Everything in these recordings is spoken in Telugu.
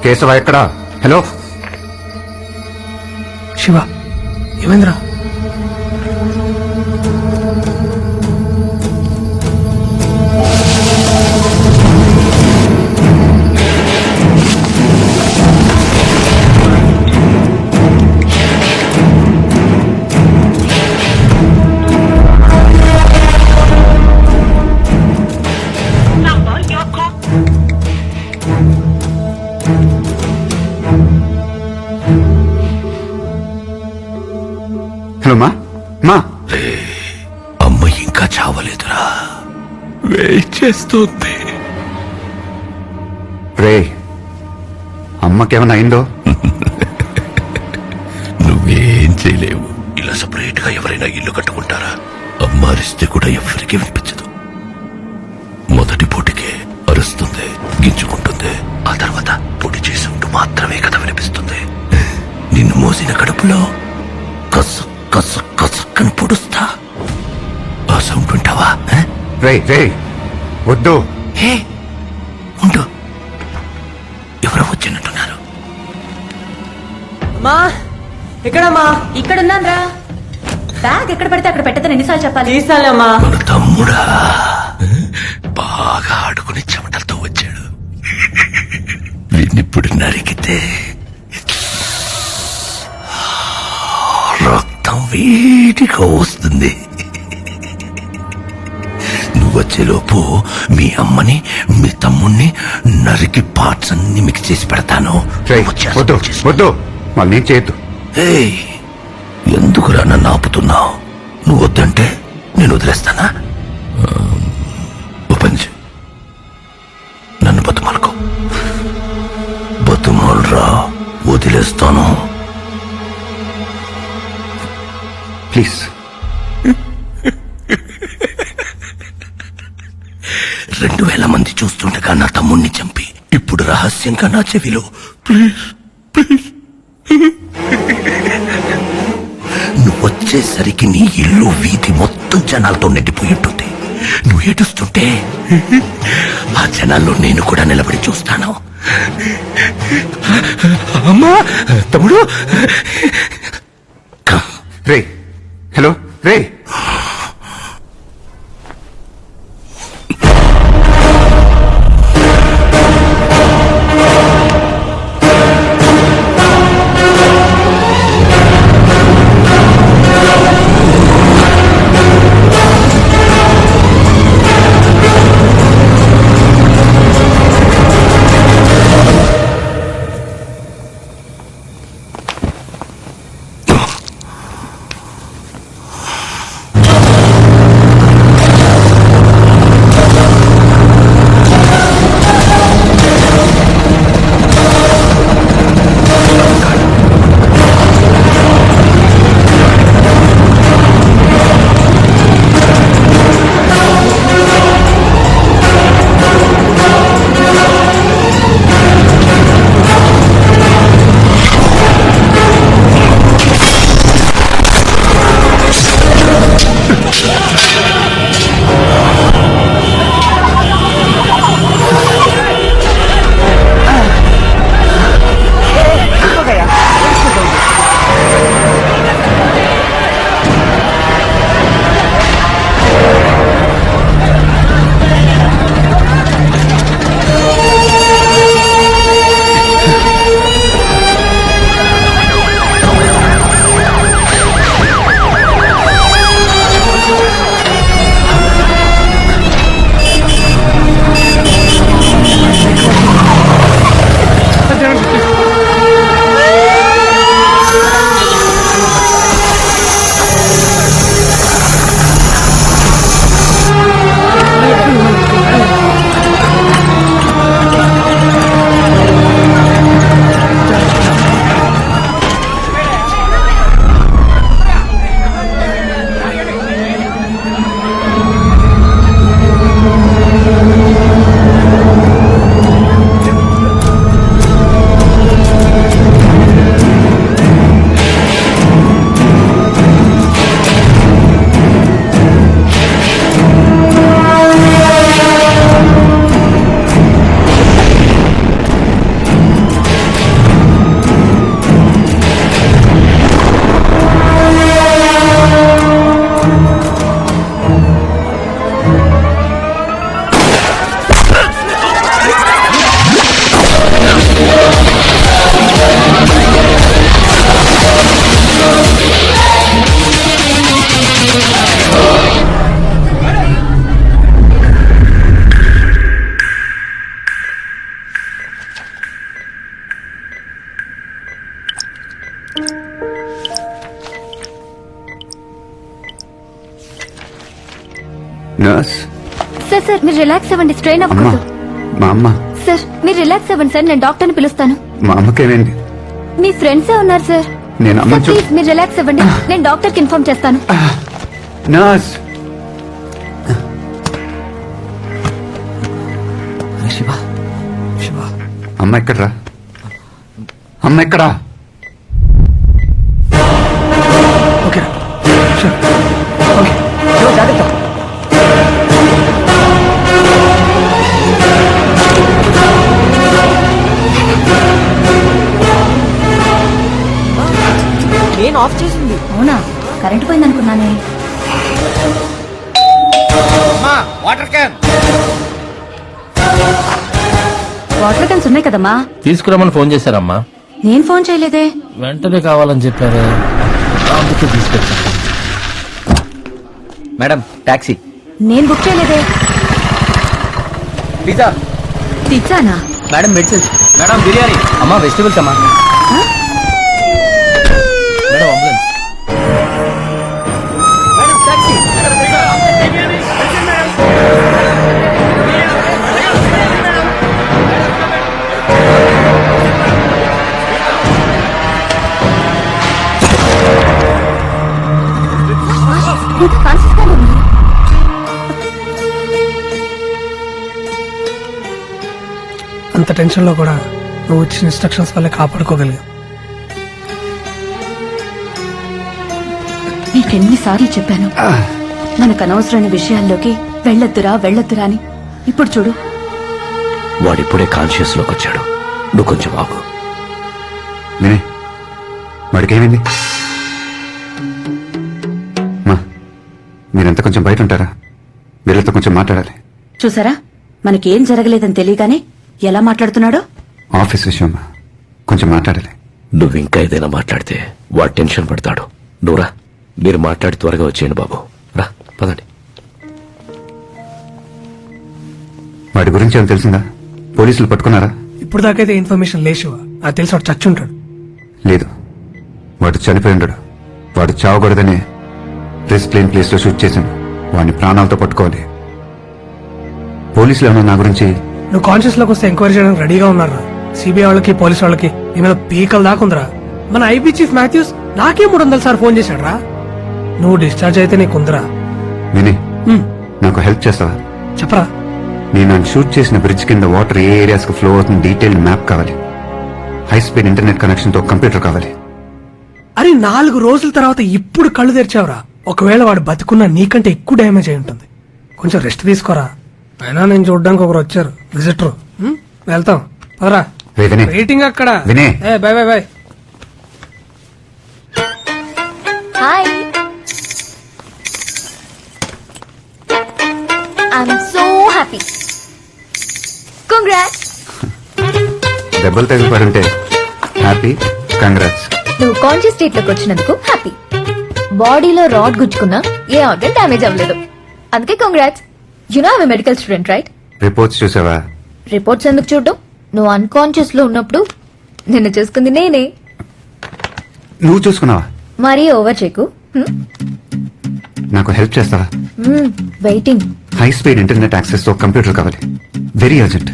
కేశవ ఎక్కడా? హలో శివ, ఏమైందిరా? హలో మా మా అమ్మ ఇంకా చావలేదురా, వెయిట్ చేస్తోంది. రే అమ్మకేమైనా అయిందో? నువ్వేం చేయలేవు. ఇలా సపరేట్ గా ఎవరైనా ఇల్లు కట్టుకుంటారా? అమ్మ అరిస్తే కూడా ఎవరికి వినిపించదు. మొదటి పూటికే అరుస్తుంది, గింజుకుంటుంది. ఆ తర్వాత పొడి చేసి ఉంటూ మాత్రమే కదా వినిపిస్తుంది. నిన్ను మోసిన కడుపులో కసు కసు కసుక్కని పొడుస్తా. ఆ సౌండ్ వింటావా? రే రే వద్దు. హే ఉండు, ఎవరో వచ్చినట్టున్నారు. మా ఎక్కడమ్మా? ఇక్కడున్నాన్రా. బ్యాగ్ ఎక్కడ పడితే అక్కడ పెట్టదని ఎన్నిసార్లు చెప్పాలి? తీసాలమ్మా. మన తమ్ముడా బాగా ఆడుకుని చెమటలతో వచ్చాడు. వీడినిప్పుడు నరికితే రక్తం వేడిగా వస్తుంది. నువ్వు వచ్చేలోపు మీ అమ్మని మీ తమ్ముణ్ణి నరికి పార్ట్స్ అన్ని మిక్స్ చేసి పెడతాను. రే వద్దు వద్దు, మళ్ళీ ఏం చేయొద్దు. ఏయ్, ఎందుకురా నన్ను ఆపుతున్నావు? నువ్వు వద్దంటే నేను వదిలేస్తానా? ఓపెన్ చేయి. నన్ను బతుమాలకు. బతుమాలరా, వదిలేస్తాను. ప్లీజ్. 2000 మంది చూస్తుండగా నా తమ్ముణ్ణి చంపి ఇప్పుడు రహస్యంగా నా చెవిలో ప్లీజ్ ప్లీజ్. నువ్వు వచ్చేసరికి నీ ఇల్లు వీధి మొత్తం జనాలతో నిండిపోయి ఉంటుంది. నువ్వు ఏడుస్తుంటే ఆ జనాల్లో నేను కూడా నిలబడి చూస్తాను. అమ్మా తమ్ముడు. రే హలో రే. సార్ సార్ మీరు రిలాక్స్ అవ్వండి, స్ట్రెయిన్ అమ్మా అవ్వకూడదు. మా అమ్మ సార్ మీరు రిలాక్స్ అవ్వండి సార్, నేను డాక్టర్ని పిలుస్తాను. మా అమ్మకేమైంది? మీ ఫ్రెండ్సే ఉన్నారు సార్. నేను అమ్మ సార్, ప్లీజ్ మీరు రిలాక్స్ అవ్వండి, నేను డాక్టర్కి ఇన్ఫార్మ్ చేస్తాను. నర్స్ శివ శివ అమ్మ ఎక్కడ్రా? అమ్మ ఎక్కడా? ఓకే షూర్ ఓకే శివ జాగ్రత్త. నేను ఆఫ్ చేసింది. అవునా, కరెంట్ పోయింది అనుకున్నానే. వాటర్ క్యాన్స్ ఉన్నాయి కదమ్మా. తీసుకురమ్మని ఫోన్ చేశారమ్మా. నేను ఫోన్ చేయలేదే. వెంటనే కావాలని చెప్పారు, అందుకే తీసుకొచ్చా. Madam taxi. నేను బుక్ చేయలేదే. పిజ్జా. పిజ్జానా? Madam medicines. మేడం బిర్యానీ. అమ్మా వెజిటబుల్స్ అమ్మా. Madam ambulance. Madam taxi. ఇంకా కాన్షియస్ గానే ఉంది. అంత టెన్షన్ లో కూడా నువ్వు ఇచ్చిన ఇన్స్ట్రక్షన్స్ వల్లే కాపాడుకోగలిగా. నీకెన్నిసార్లు చెప్పాను మనకు అనవసరమైన విషయాల్లోకి వెళ్ళొద్దురా అని. ఇప్పుడు చూడు. వాడిప్పుడే కాన్షియస్ లోకి వచ్చాడు, నువ్వు కొంచెం ఆగు. వినే వాడికేమైంది? మా మీరంతా కొంచెం బయట ఉంటారా? వీళ్ళతో కొంచెం మాట్లాడాలి. చూసారా, మనకేం జరగలేదని తెలియగానే ఎలా మాట్లాడుతున్నాడో. ఆఫీస్ విషయం కొంచెం మాట్లాడాలి. నువ్వు ఇంకా ఏదైనా మాట్లాడితే వాడు టెన్షన్ పడతాడు. నువ్వురా, మీరు మాట్లాడి త్వరగా వచ్చేయండి బాబు. రా పదండి. వాడి గురించి ఏమైనా తెలిసిందా? పోలీసులు పట్టుకున్నారా? ఇప్పుడు దాకైతే ఇన్ఫర్మేషన్ లేదు శివ. నాకు తెలిసి వాడు చచ్చి ఉంటాడు. లేదు, వాడు చనిపోయి ఉండడు. వాడు చావకూడదనే రిస్క్ లేని ప్లేస్ లో షూట్ చేశాను. వాడిని ప్రాణాలతో పట్టుకోవాలి. పోలీసులు ఏమన్నా నా గురించి? నువ్వు కాన్షియస్ లోకి వస్తే ఎంక్వైరీ చేయడానికి రెడీగా ఉన్నారు. సిబిఐ వాళ్ళకి పోలీస్ వాళ్ళకి నీ మీద పీకల దాకా ఉందిరా. మన ఐబీ చీఫ్ మాథ్యూస్ నాకే 300 సార్లు ఫోన్ చేశాడు రా. నువ్వు డిశ్చార్జ్ అయితే నీకుందిరా. విని నాకు హెల్ప్ చేస్తావా? చెప్పరా. నేను నన్ను షూట్ చేసిన బ్రిడ్జ్ కింద వాటర్ ఏ ఏరియాస్ కు ఫ్లో అవుతుంది డీటెయిల్ మ్యాప్ కావాలి. హై స్పీడ్ ఇంటర్నెట్ కనెక్షన్ తో కంప్యూటర్ కావాలి. అరే 4 రోజుల తర్వాత ఇప్పుడు కళ్ళు తెరిచావురా. ఒకవేళ వాడు బతుకున్నా నీకంటే ఎక్కువ డ్యామేజ్ అయి ఉంటుంది. కొంచెం రెస్ట్ తీసుకోరా. అయినా నేను చూడడానికి ఒకరు వచ్చారు, విజిటర్. వెళ్తాం పదరా. రే వినయ్, వెయిటింగ్ అక్కడ. Vinay. Bye bye bye. Hi, I'm so happy. Congrats. దెబ్బలు తగిలి పడుంటే హ్యాపీ, కంగ్రాట్స్. నువ్వు కాన్షియస్ స్టేట్ లోకి వచ్చినందుకు హ్యాపీ. బాడీలో రాడ్ గుచ్చుకున్నా ఏ ఆర్గన్ డ్యామేజ్ అవ్వలేదు, అందుకే కంగ్రాట్స్. You know I medical student right? Reports చూసావా? రిపోర్ట్స్ ఎందుకు చూడడం? నువ్వు అన్కాన్షియస్ లో ఉన్నప్పుడు నిన్ను చూసుకుంది నేనే. నువ్వు చూసుకున్నావా? మరీ ఓవర్ చేయకు. నాకు హెల్ప్ చేస్తావా? Waiting. High speed internet access తో కంప్యూటర్ కావాలి, వెరీ అర్జెంట్.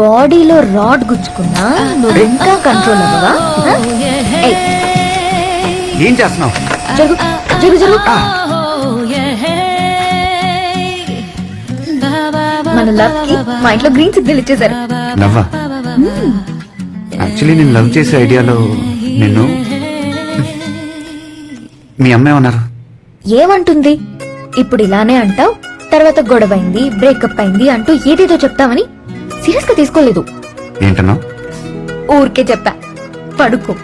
బాడీలో రాడ్ గుచ్చుకున్నా నువ్వు ఇంకా కంట్రోల్ అవ్వవా? ఏయ్, ఏం చేస్తున్నావు? జరుగు జరుగు జరుగు. మన లవ్ కి మా ఇంట్లో గ్రీన్ సిగ్నల్ ఇచ్చేసారు. నవ్వా? యాక్చువల్లీ నేను లవ్ చేసే ఐడియాలో నిన్ను మీ అమ్మే ఉన్నారు. ఏమంటుంది? ఇప్పుడు ఇలానే అంటావు, తర్వాత గొడవైంది, బ్రేకప్ అయింది అంటూ ఏదేదో చెప్తామని సీరియస్ గా తీసుకోలేదు. ఏంటన్నావు? ఊరికే చెప్పా, పడుకో.